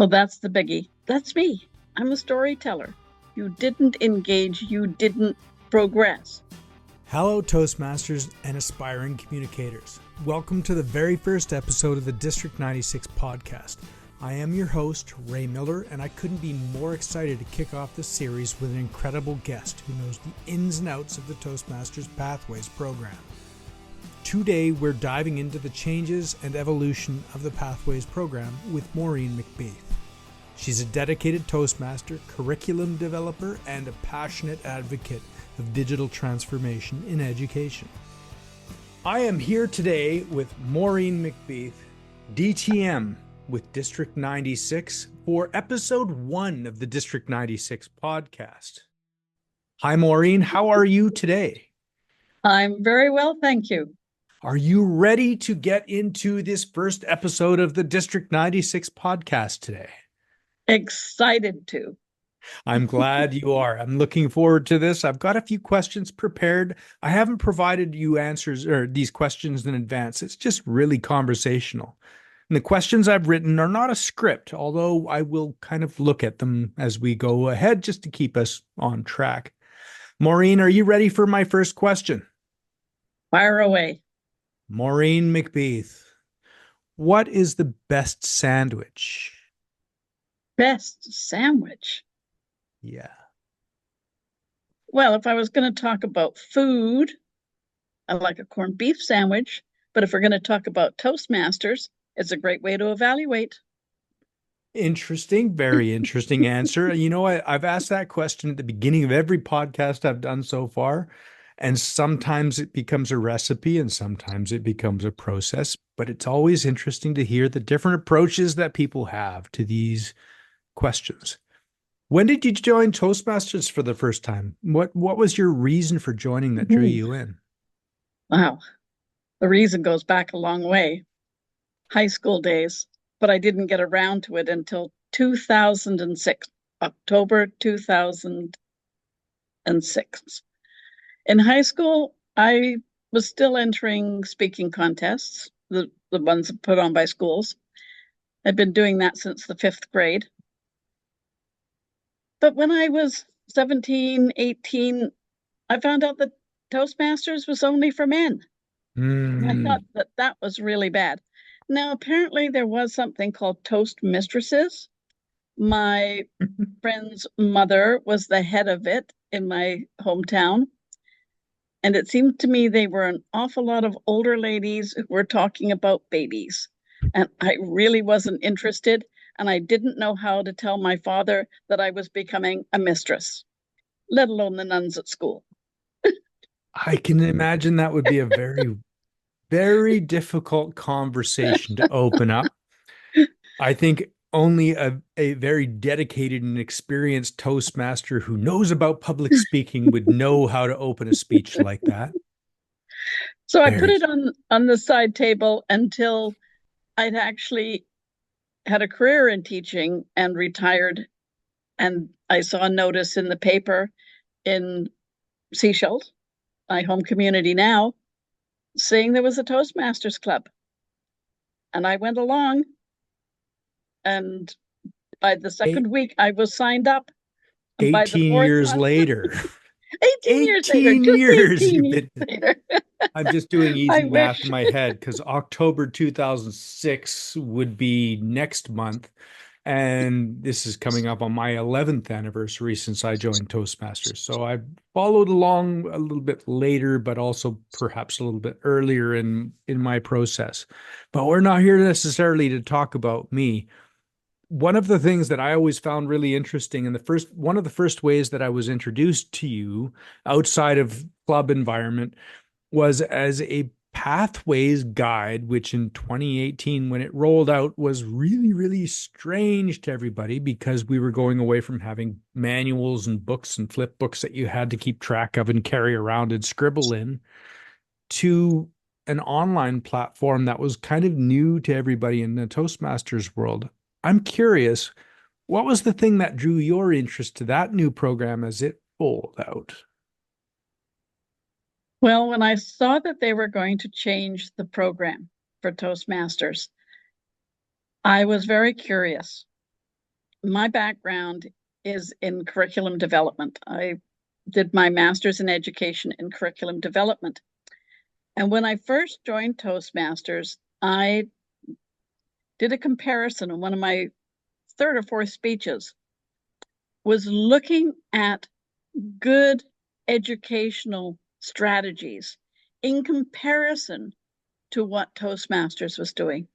Well, that's the biggie. That's me. I'm a storyteller. You didn't engage, you didn't progress. Hello, Toastmasters and aspiring communicators. Welcome to the very first episode of the District 96 podcast. I am your host, Ray Miller, and I couldn't be more excited to kick off this series with an incredible guest who knows the ins and outs of the Toastmasters Pathways Program. Today, we're diving into the changes and evolution of the Pathways Program with Maureen McBeath. She's a dedicated Toastmaster, curriculum developer, and a passionate advocate of digital transformation in education. I am here today with Maureen McBeath, DTM with District 96 for episode 1 of the District 96 podcast. Hi, Maureen. How are you today? I'm very well, thank you. Are you ready to get into this first episode of the District 96 podcast today? Excited to. I'm glad you are. I'm looking forward to this. I've got a few questions prepared. I haven't provided you answers or these questions in advance. It's just really conversational. And the questions I've written are not a script, although I will kind of look at them as we go ahead just to keep us on track. Maureen, are you ready for my first question? Fire away. Maureen McBeath, what is the best sandwich? Best sandwich? Yeah. Well, if I was going to talk about food, I like a corned beef sandwich. But if we're going to talk about Toastmasters, it's a great way to evaluate. Interesting, very interesting answer. You know, I've asked that question at the beginning of every podcast I've done so far. And sometimes it becomes a recipe and sometimes it becomes a process. But it's always interesting to hear the different approaches that people have to these questions. When did you join Toastmasters for the first time? What was your reason for joining that drew you in? Wow. The reason goes back a long way. High school days, but I didn't get around to it until 2006, October 2006. In high school, I was still entering speaking contests, the ones put on by schools. I'd been doing that since the 5th grade. But when I was 17, 18, I found out that Toastmasters was only for men. And I thought that was really bad. Now, apparently there was something called Toastmistresses. My friend's mother was the head of it in my hometown. And it seemed to me they were an awful lot of older ladies who were talking about babies. And I really wasn't interested. And I didn't know how to tell my father that I was becoming a mistress, let alone the nuns at school. I can imagine that would be a very, very difficult conversation to open up. I think only a very dedicated and experienced Toastmaster who knows about public speaking would know how to open a speech like that. So I put it on the side table until I'd actually had a career in teaching and retired. And I saw a notice in the paper in Seychelles, my home community now, saying there was a Toastmasters club. And I went along. And by the second week, I was signed up. 18 years later. 18 years later. 18 years later. I'm just doing easy math in my head because October 2006 would be next month. And this is coming up on my 11th anniversary since I joined Toastmasters. So I followed along a little bit later, but also perhaps a little bit earlier in my process. But we're not here necessarily to talk about me. One of the things that I always found really interesting, and one of the first ways that I was introduced to you outside of club environment was as a Pathways guide, which in 2018, when it rolled out, was really, really strange to everybody because we were going away from having manuals and books and flip books that you had to keep track of and carry around and scribble in to an online platform that was kind of new to everybody in the Toastmasters world. I'm curious, what was the thing that drew your interest to that new program as it rolled out? Well, when I saw that they were going to change the program for Toastmasters, I was very curious. my background is in curriculum development. I did my master's in education in curriculum development. And when I first joined Toastmasters, I did a comparison in one of my third or fourth speeches, was looking at good educational strategies in comparison to what Toastmasters was doing.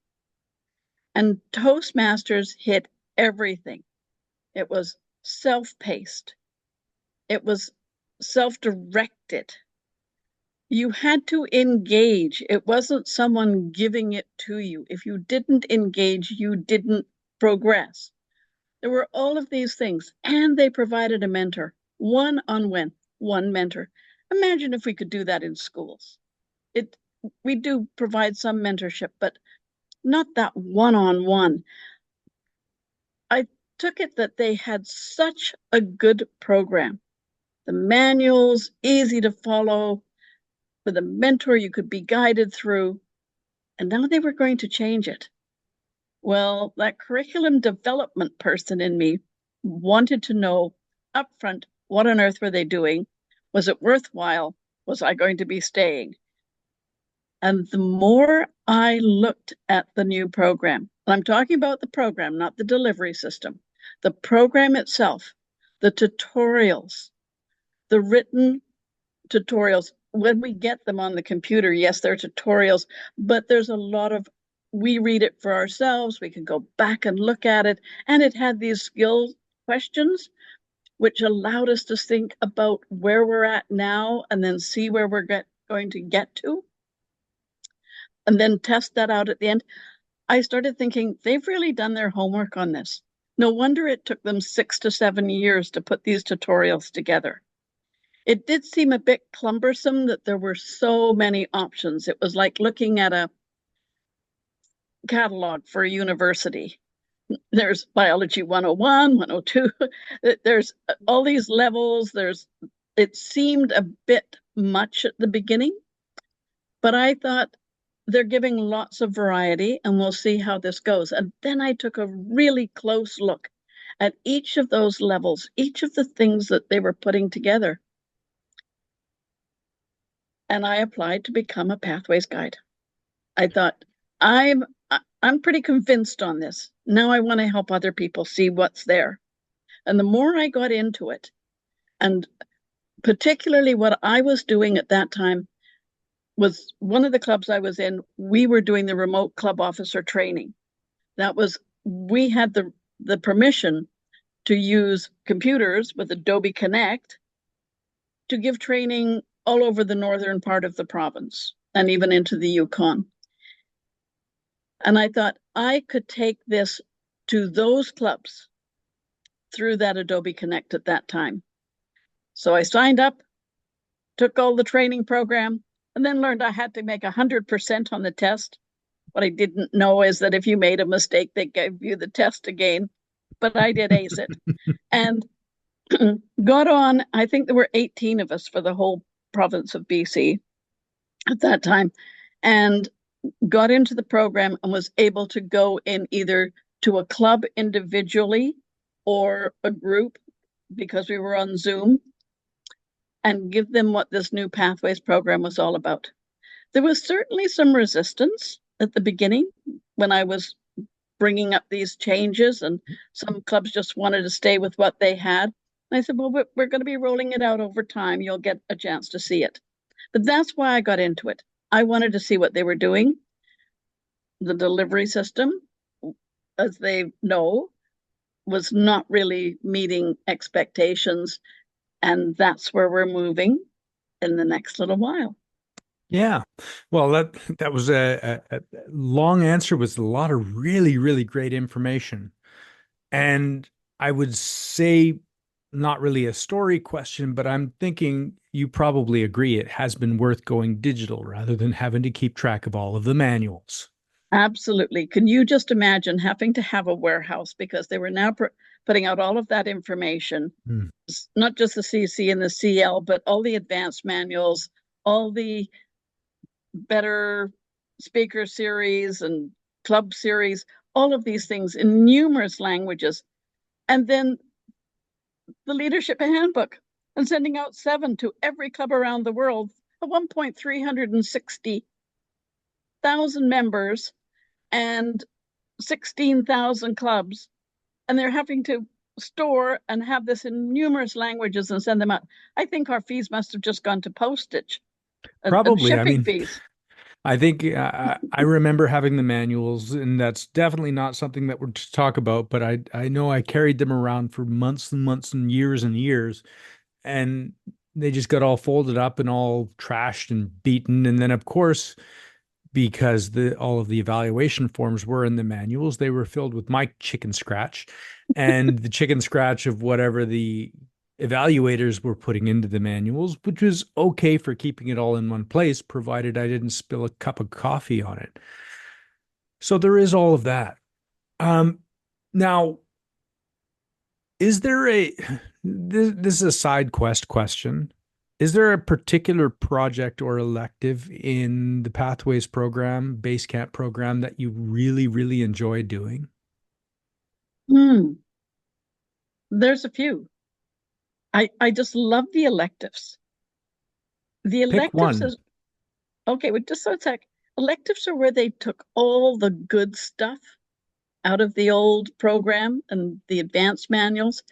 And Toastmasters hit everything. It was self-paced. It was self-directed. You had to engage. It wasn't someone giving it to you. If you didn't engage, you didn't progress. There were all of these things, and they provided a mentor, one-on-one, one mentor. Imagine if we could do that in schools. We do provide some mentorship, but not that one-on-one. I took it that they had such a good program. The manuals, easy to follow. With a mentor, you could be guided through. And now they were going to change it. Well, that curriculum development person in me wanted to know upfront, what on earth were they doing? Was it worthwhile? Was I going to be staying? And the more I looked at the new program, and I'm talking about the program, not the delivery system, the program itself, the tutorials, the written tutorials, when we get them on the computer, yes, they're tutorials, but there's a lot of, we read it for ourselves, we can go back and look at it, and it had these skill questions, which allowed us to think about where we're at now and then see where we're going to get to, and then test that out at the end. I started thinking, they've really done their homework on this. No wonder it took them 6 to 7 years to put these tutorials together. It did seem a bit cumbersome that there were so many options. It was like looking at a catalog for a university. There's biology 101, 102. There's all these levels. It seemed a bit much at the beginning, but I thought they're giving lots of variety and we'll see how this goes. And then I took a really close look at each of those levels, each of the things that they were putting together. And I applied to become a Pathways Guide. I thought, I'm pretty convinced on this. Now I want to help other people see what's there. And the more I got into it, and particularly what I was doing at that time was one of the clubs I was in, we were doing the remote club officer training. We had the permission to use computers with Adobe Connect to give training all over the northern part of the province and even into the Yukon. And I thought I could take this to those clubs through that Adobe Connect at that time. So I signed up, took all the training program, and then learned I had to make 100% on the test. What I didn't know is that if you made a mistake, they gave you the test again. But I did ace it. And got on, I think there were 18 of us for the whole province of BC at that time, and got into the program and was able to go in either to a club individually or a group, because we were on Zoom, and give them what this new Pathways program was all about. There was certainly some resistance at the beginning when I was bringing up these changes, and some clubs just wanted to stay with what they had. And I said, well, we're going to be rolling it out over time. You'll get a chance to see it. But that's why I got into it. I wanted to see what they were doing. The delivery system, as they know, was not really meeting expectations. And that's where we're moving in the next little while. Yeah. Well, that was a long answer with a lot of really, really great information. And I would say not really a story question, but I'm thinking you probably agree it has been worth going digital rather than having to keep track of all of the manuals. Absolutely. Can you just imagine having to have a warehouse, because they were now putting out all of that information, not just the CC and the CL, but all the advanced manuals, all the better speaker series and club series, all of these things in numerous languages. And then the leadership handbook, and sending out 7 to every club around the world. At 1,360,000 members and 16,000 clubs, and they're having to store and have this in numerous languages and send them out. I think our fees must have just gone to postage and Probably. I shipping mean, fees. I think I remember having the manuals, and that's definitely not something that we're to talk about, but I know I carried them around for months and months and years, and they just got all folded up and all trashed and beaten. And then, of course, because all of the evaluation forms were in the manuals, they were filled with my chicken scratch and the chicken scratch of whatever the evaluators were putting into the manuals, which was okay for keeping it all in one place, provided I didn't spill a cup of coffee on it. So there is all of that. Now, is there this is a side quest question. Is there a particular project or elective in the Pathways program, Basecamp program, that you really, really enjoy doing? There's a few. I just love the electives. The Pick electives one. is okay. Well, just so it's like electives are where they took all the good stuff out of the old program and the advanced manuals,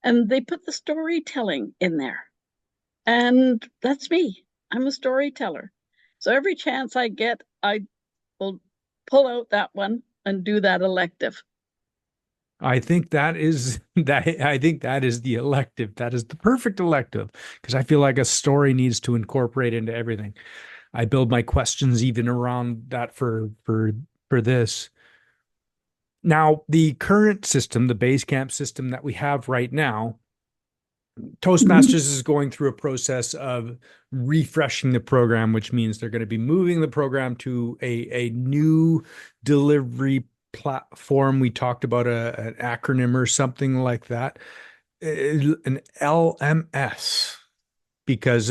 and they put the storytelling in there. And that's me. I'm a storyteller. So every chance I get, I will pull out that one and do that elective. I think that is that I think that is the elective. That is the perfect elective because I feel like a story needs to incorporate into everything. I build my questions even around that for this. Now, the current system, the Basecamp system that we have right now, Toastmasters is going through a process of refreshing the program, which means they're going to be moving the program to a new delivery platform. We talked about an acronym or something like that, an LMS, because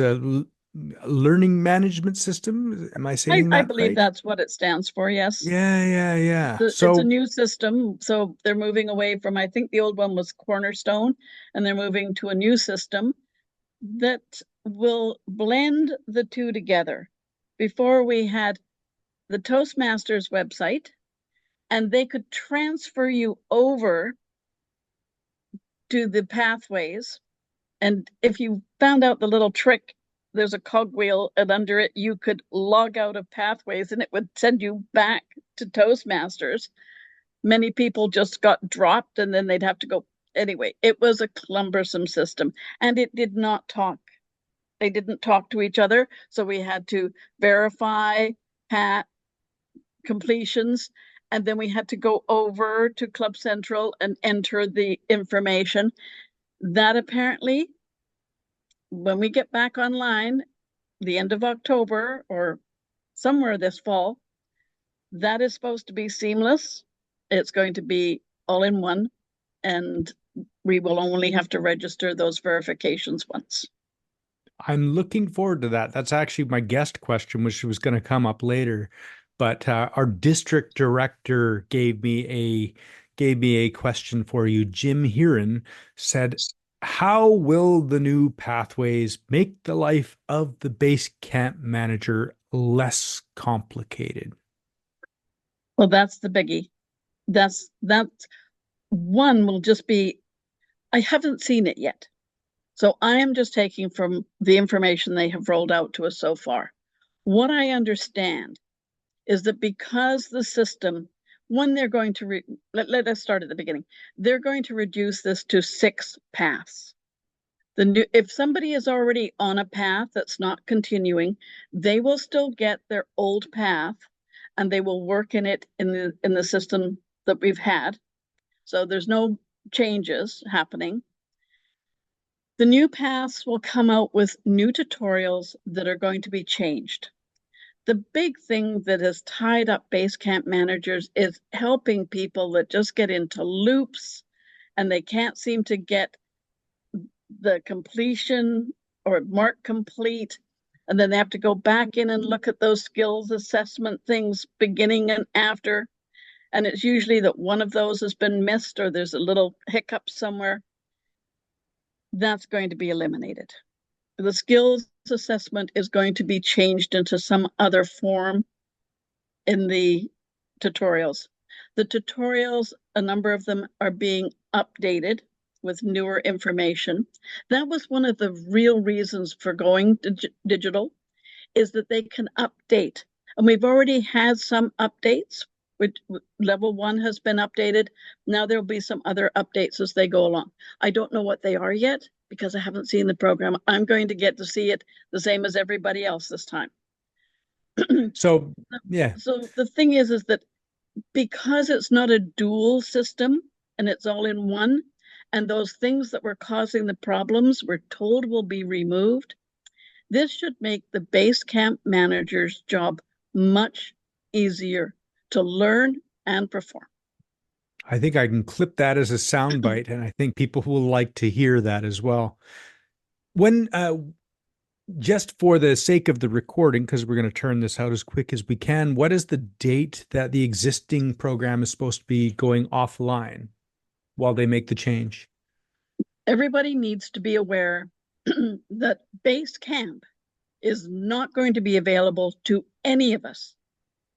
learning management system. Am I saying I that believe right? that's what it stands for. Yes. Yeah. It's a So new system. So they're moving away from, I think the old one was Cornerstone, and they're moving to a new system that will blend the two together. Before we had the Toastmasters website, and they could transfer you over to the pathways. And if you found out the little trick, there's a cogwheel, and under it, you could log out of pathways and it would send you back to Toastmasters. Many people just got dropped and then they'd have to go. Anyway, it was a cumbersome system and it did not talk. They didn't talk to each other. So we had to verify pat completions. And then we had to go over to Club Central and enter the information. That apparently, when we get back online, the end of October or somewhere this fall, that is supposed to be seamless. It's going to be all in one, and we will only have to register those verifications once. I'm looking forward to that. That's actually my guest question, which was going to come up later. But our district director gave me a question for you. Jim Heron said, "How will the new pathways make the life of the base camp manager less complicated?" Well, that's the biggie. That one will just be, I haven't seen it yet. So I am just taking from the information they have rolled out to us so far. What I understand is that because the system, one, they're going to, let us start at the beginning. They're going to reduce this to 6 paths. If somebody is already on a path that's not continuing, they will still get their old path and they will work in it in the system that we've had. So there's no changes happening. The new paths will come out with new tutorials that are going to be changed. The big thing that has tied up Basecamp managers is helping people that just get into loops and they can't seem to get the completion or mark complete. And then they have to go back in and look at those skills assessment things beginning and after. and it's usually that one of those has been missed or there's a little hiccup somewhere, that's going to be eliminated. The skills assessment is going to be changed into some other form in the tutorials. The tutorials, a number of them are being updated with newer information. That was one of the real reasons for going digital, is that they can update. And we've already had some updates, which level 1 has been updated. Now there'll be some other updates as they go along. I don't know what they are yet because I haven't seen the program. I'm going to get to see it the same as everybody else this time. So, yeah. So the thing is that because it's not a dual system and it's all in one, and those things that were causing the problems we're told will be removed, this should make the base camp manager's job much easier to learn and perform. I think I can clip that as a soundbite, and I think people will like to hear that as well. When, just for the sake of the recording, because we're going to turn this out as quick as we can, what is the date that the existing program is supposed to be going offline while they make the change? Everybody needs to be aware that base camp is not going to be available to any of us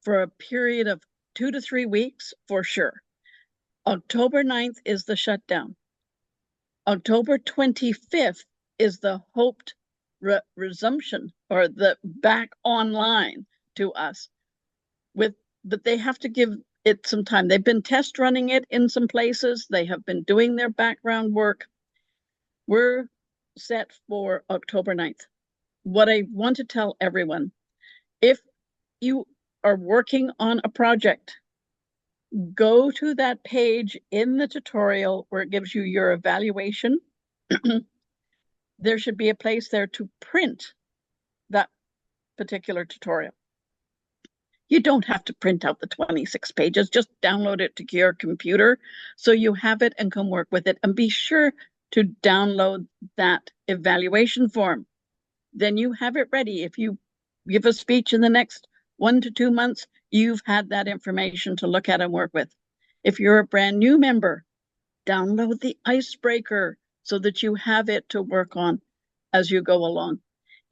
for a period of 2 to 3 weeks for sure. October 9th is the shutdown. October 25th is the hoped resumption, or the back online to us. But they have to give it some time. They've been test running it in some places. They have been doing their background work. We're set for October 9th. What I want to tell everyone, if you are working on a project, go to that page in the tutorial where it gives you your evaluation. There should be a place there to print that particular tutorial. You don't have to print out the 26 pages, just download it to your computer so you have it and can work with it. And be sure to download that evaluation form. Then you have it ready. If you give a speech in the next 1 to 2 months, you've had that information to look at and work with. If you're a brand new member, download the icebreaker so that you have it to work on as you go along.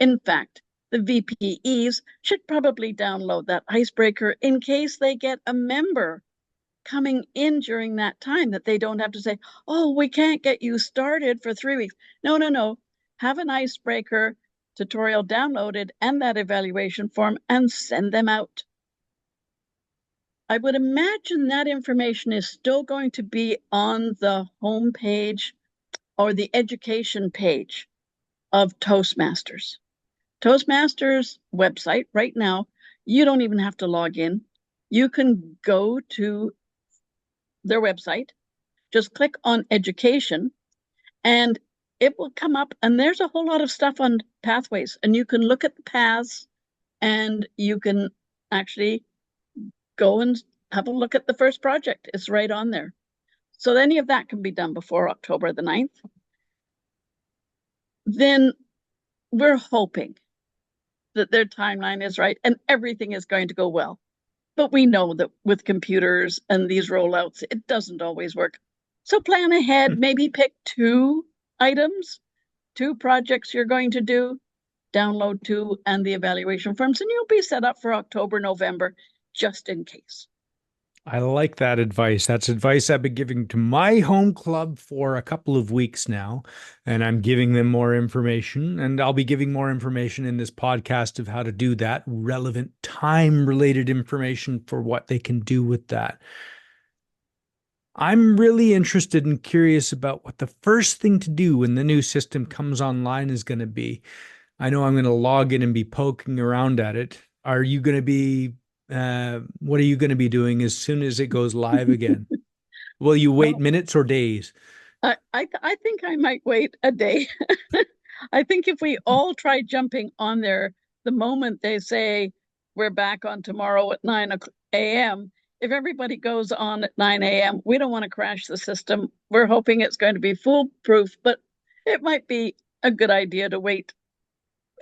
In fact, the VPEs should probably download that icebreaker in case they get a member coming in during that time, that they don't have to say, oh, we can't get you started for 3 weeks. No. Have an icebreaker tutorial downloaded and that evaluation form and send them out. I would imagine that information is still going to be on the home page or the education page of Toastmasters. Toastmasters website right now, you don't even have to log in. You can go to their website, just click on education, and it will come up, and there's a whole lot of stuff on pathways, and you can look at the paths, and you can actually go and have a look at the first project. It's right on there. So any of that can be done before October the 9th. Then we're hoping that their timeline is right and everything is going to go well. But we know that with computers and these rollouts, it doesn't always work. So plan ahead, maybe pick 2 items, 2 projects you're going to do, download 2 and the evaluation forms, and you'll be set up for October, November, just in case. I like that advice. That's advice I've been giving to my home club for a couple of weeks now, and I'm giving them more information, and I'll be giving more information in this podcast of how to do that, relevant time-related information for what they can do with that. I'm really interested and curious about what the first thing to do when the new system comes online is going to be. I know I'm going to log in and be poking around at it. Are you going to be what are you going to be doing as soon as it goes live again? Will you wait minutes or days? I think I might wait a day. I think if we all try jumping on there the moment they say we're back on tomorrow at 9 a.m., if everybody goes on at 9 a.m., we don't want to crash the system. We're hoping it's going to be foolproof, but it might be a good idea to wait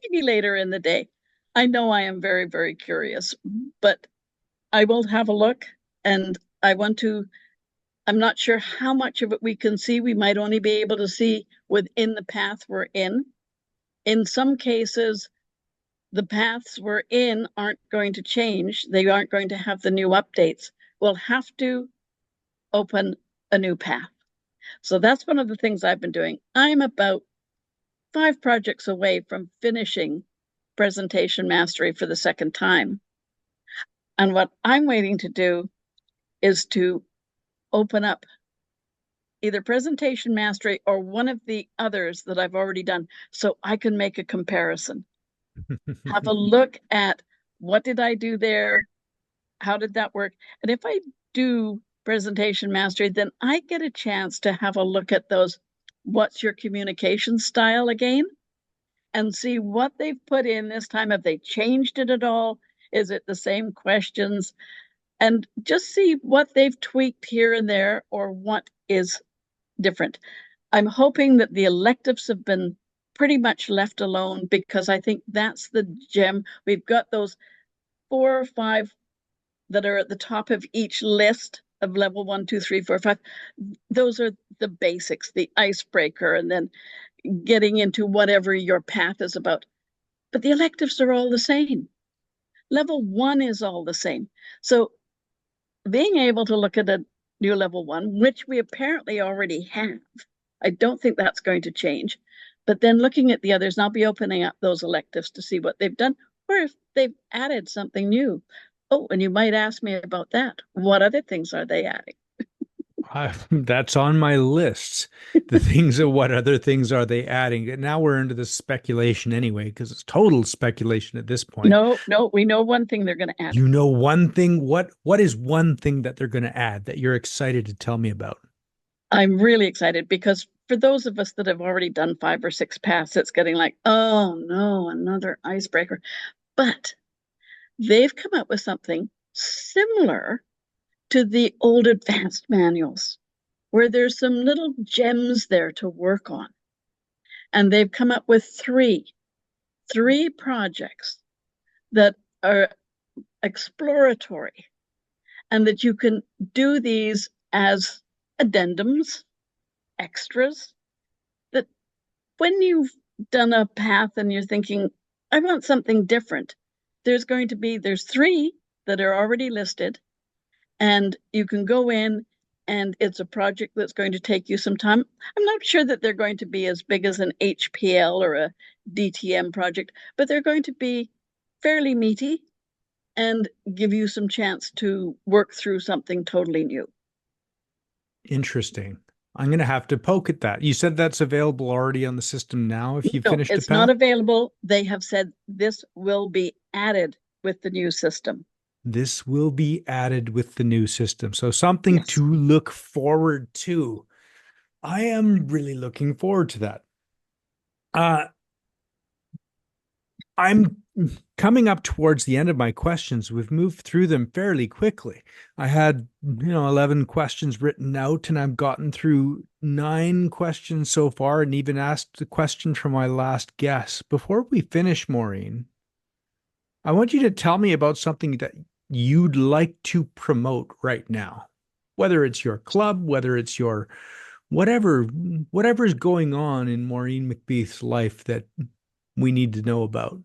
maybe later in the day. I know I am very, very curious, but I will have a look and I'm not sure how much of it we can see. We might only be able to see within the path we're in. In some cases, the paths we're in aren't going to change. They aren't going to have the new updates. We'll have to open a new path. So that's one of the things I've been doing. I'm about 5 projects away from finishing presentation mastery for the second time. And what I'm waiting to do is to open up either presentation mastery or one of the others that I've already done so I can make a comparison. Have a look at what did I do there? How did that work? And if I do presentation mastery, then I get a chance to have a look at those. What's your communication style again? And see what they've put in this time. Have they changed it at all? Is it the same questions? And just see what they've tweaked here and there or what is different. I'm hoping that the electives have been pretty much left alone because I think that's the gem. We've got those 4 or 5 that are at the top of each list of level 1, 2, 3, 4, 5. Those are the basics, the icebreaker, and then getting into whatever your path is about. But the electives are all the same. Level 1 is all the same. So being able to look at a new level 1, which we apparently already have, I don't think that's going to change. But then looking at the others, and I'll be opening up those electives to see what they've done or if they've added something new. Oh, and you might ask me about that. What other things are they adding? That's on my list. The things of what other things are they adding? Now we're into the speculation anyway, because it's total speculation at this point. No, we know one thing they're going to add. You know one thing? What is one thing that they're going to add that you're excited to tell me about? I'm really excited because for those of us that have already done 5 or 6 paths, it's getting like, oh no, another icebreaker. But they've come up with something similar to the old advanced manuals, where there's some little gems there to work on. And they've come up with three projects that are exploratory and that you can do these as addendums, extras, that when you've done a path and you're thinking, I want something different, there's 3 that are already listed, and you can go in and it's a project that's going to take you some time. I'm not sure that they're going to be as big as an HPL or a DTM project, but they're going to be fairly meaty and give you some chance to work through something totally new. Interesting. I'm going to have to poke at that. You said that's available already on the system now if you finished a path? It's not available. They have said this will be added with the new system. This will be added with the new system. So something to look forward to. I am really looking forward to that. I'm coming up towards the end of my questions. We've moved through them fairly quickly. I had, 11 questions written out, and I've gotten through 9 questions so far and even asked the question from my last guest. Before we finish, Maureen, I want you to tell me about something that you'd like to promote right now, whether it's your club, whether it's your whatever's going on in Maureen McBeath's life that we need to know about.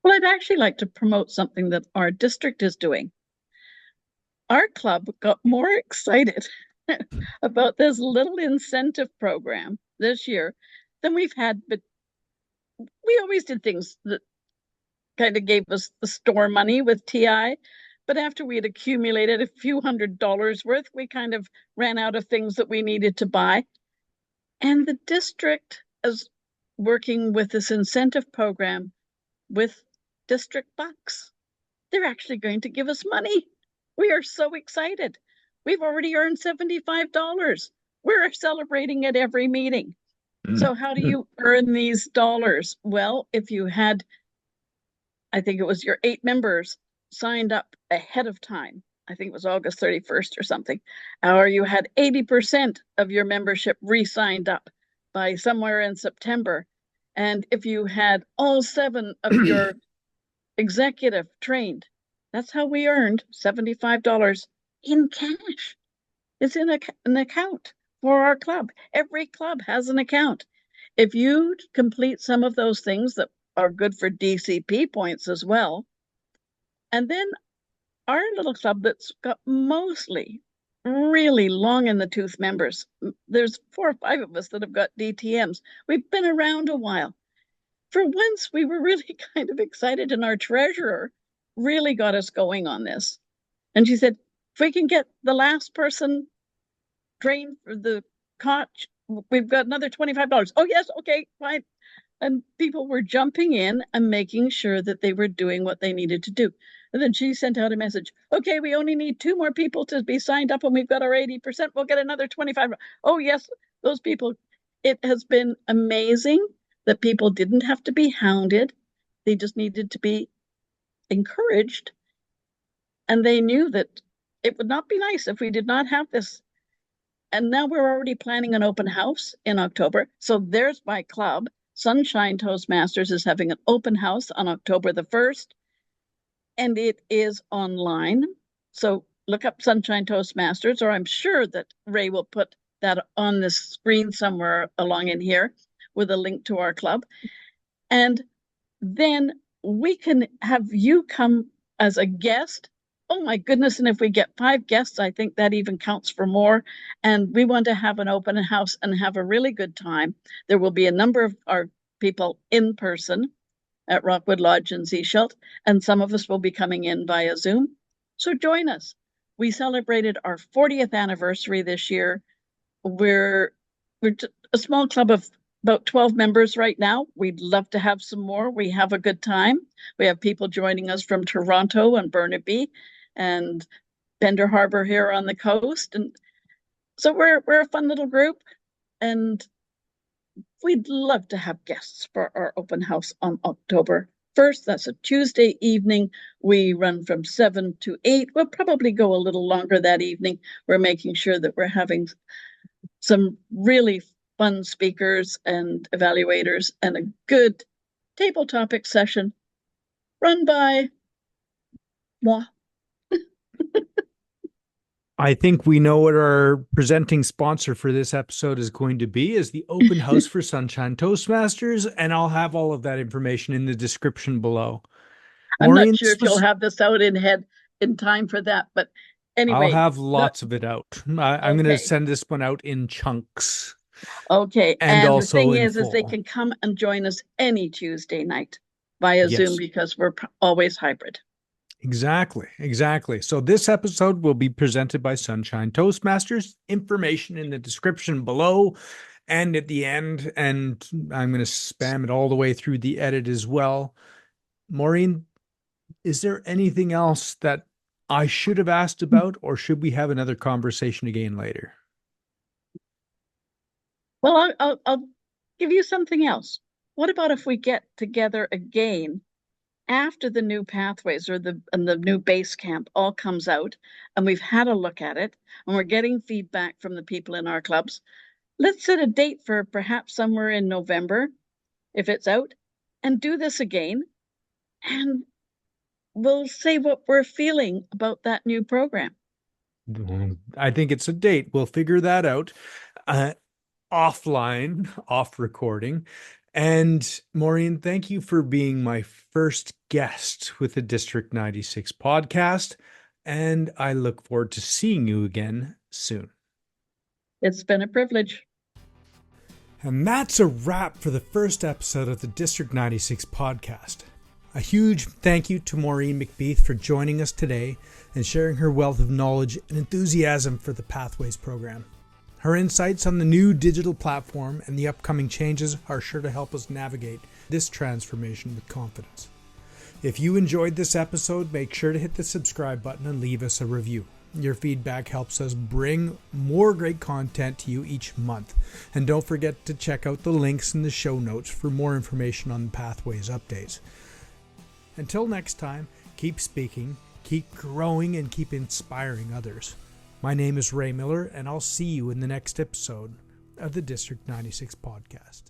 Well, I'd actually like to promote something that our district is doing. Our club got more excited about this little incentive program this year than we've had, but we always did things that kind of gave us the store money with TI. But after we had accumulated a few $100s worth, we kind of ran out of things that we needed to buy. And the district is working with this incentive program with district bucks. They're actually going to give us money. We are so excited. We've already earned $75. We're celebrating at every meeting. So how do you earn these dollars? Well, if you had, I think it was your 8 members signed up ahead of time, I think it was August 31st or something, or you had 80% of your membership re-signed up by somewhere in September. And if you had all 7 of your executive trained, that's how we earned $75 in cash. It's in an account for our club. Every club has an account. If you complete some of those things that are good for DCP points as well, and then our little club that's got mostly really long in the tooth members, there's 4 or 5 of us that have got DTMs. We've been around a while. For once, we were really kind of excited, and our treasurer really got us going on this. And she said, if we can get the last person trained for the cotch, we've got another $25. Oh, yes, okay, fine. And people were jumping in and making sure that they were doing what they needed to do. And then she sent out a message. Okay, we only need 2 more people to be signed up, and we've got our 80%. We'll get another 25. Oh, yes, those people. It has been amazing that people didn't have to be hounded. They just needed to be encouraged. And they knew that it would not be nice if we did not have this. And now we're already planning an open house in October. So there's my club. Sunshine Toastmasters is having an open house on October the 1st. And it is online. So look up Sunshine Toastmasters, or I'm sure that Ray will put that on the screen somewhere along in here with a link to our club. And then we can have you come as a guest. Oh my goodness. And if we get 5 guests, I think that even counts for more. And we want to have an open house and have a really good time. There will be a number of our people in person at Rockwood Lodge and Seashelt, and some of us will be coming in via Zoom. So join us. We celebrated our 40th anniversary this year. We're a small club of about 12 members right now. We'd love to have some more. We have a good time. We have people joining us from Toronto and Burnaby and Bender Harbor here on the coast. And so we're a fun little group, and we'd love to have guests for our open house on October 1st. That's a Tuesday evening. We run from 7 to 8. We'll probably go a little longer that evening. We're making sure that we're having some really fun speakers and evaluators and a good table topic session run by moi. I think we know what our presenting sponsor for this episode is going to be, is the open house for Sunshine Toastmasters, and I'll have all of that information in the description below. I'm not sure if you'll have this out in time for that, but anyway. I'll have lots of it out. I'm going to send this one out in chunks. Okay, and also the thing is they can come and join us any Tuesday night via Zoom, because we're always hybrid. Exactly. So this episode will be presented by Sunshine Toastmasters. Information in the description below and at the end, and I'm going to spam it all the way through the edit as well. Maureen, is there anything else that I should have asked about, or should we have another conversation again later? Well, I'll give you something else. What about if we get together again after the new pathways or the new base camp all comes out, and we've had a look at it, and we're getting feedback from the people in our clubs? Let's set a date for perhaps somewhere in November, if it's out, and do this again. And we'll say what we're feeling about that new program. I think it's a date. We'll figure that out offline, off recording. And Maureen, thank you for being my first guest with the District 96 podcast. And I look forward to seeing you again soon. It's been a privilege. And that's a wrap for the first episode of the District 96 podcast. A huge thank you to Maureen McBeath for joining us today and sharing her wealth of knowledge and enthusiasm for the Pathways program. Her insights on the new digital platform and the upcoming changes are sure to help us navigate this transformation with confidence. If you enjoyed this episode, make sure to hit the subscribe button and leave us a review. Your feedback helps us bring more great content to you each month. And don't forget to check out the links in the show notes for more information on the Pathways updates. Until next time, keep speaking, keep growing, and keep inspiring others. My name is Ray Miller, and I'll see you in the next episode of the District 96 podcast.